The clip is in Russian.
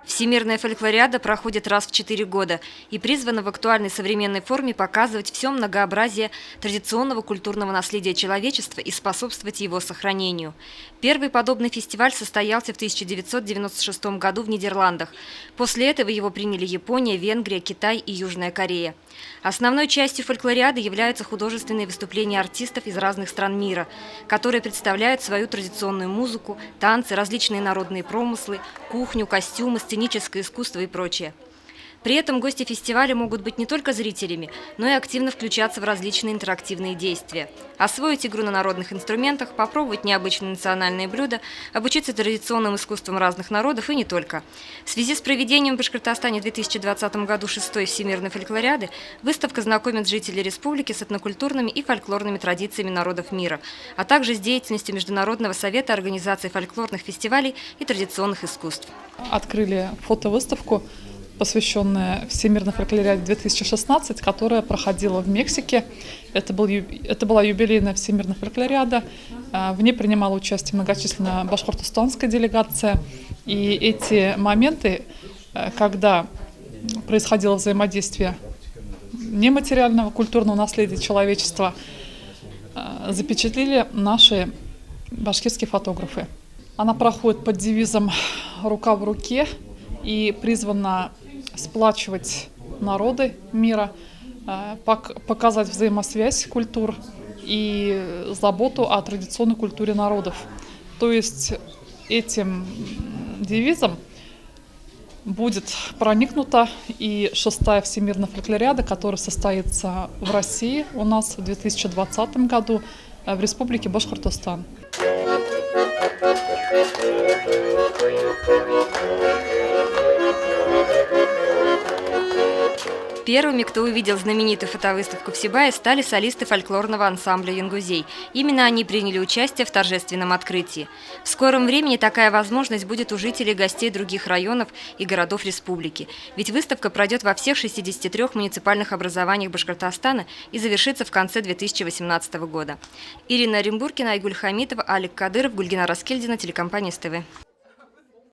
Всемирная фольклориада проходит раз в 4 года и призвана в актуальной современной форме показывать все многообразие традиционного культурного наследия человечества и способствовать его сохранению. Первый подобный фестиваль состоялся в 1996 году в Нидерландах. После этого его приняли Япония, Венгрия, Китай и Южная Корея. Основной частью фольклориады являются художественные выступления артистов из разных стран мира, которые представляют свою традиционную музыку, танцы, различные народные промыслы, кухню, костюмы, сценическое искусство и прочее. При этом гости фестиваля могут быть не только зрителями, но и активно включаться в различные интерактивные действия. Освоить игру на народных инструментах, попробовать необычные национальные блюда, обучиться традиционным искусствам разных народов и не только. В связи с проведением в Башкортостане в 2020 году 6-й Всемирной фольклориады выставка знакомит жителей республики с этнокультурными и фольклорными традициями народов мира, а также с деятельностью Международного совета организации фольклорных фестивалей и традиционных искусств. Открыли фотовыставку, посвященная Всемирной фольклориаде 2016, которая проходила в Мексике. Это была юбилейная Всемирная фольклориада. В ней принимала участие многочисленная башкортостанская делегация. И эти моменты, когда происходило взаимодействие нематериального культурного наследия человечества, запечатлели наши башкирские фотографы. Она проходит под девизом «Рука в руке» и призвана сплачивать народы мира, показать взаимосвязь культур и заботу о традиционной культуре народов. То есть этим девизом будет проникнута и 6-я Всемирная фольклориада, которая состоится в России у нас в 2020 году в Республике Башкортостан. Первыми, кто увидел знаменитую фотовыставку в Сибае, стали солисты фольклорного ансамбля «Янгузей». Именно они приняли участие в торжественном открытии. В скором времени такая возможность будет у жителей и гостей других районов и городов республики. Ведь выставка пройдет во всех 63 муниципальных образованиях Башкортостана и завершится в конце 2018 года. Ирина Римбуркина, Айгуль Хамитова, Алик Кадыров, Гульгина Раскельдина, телекомпания СТВ.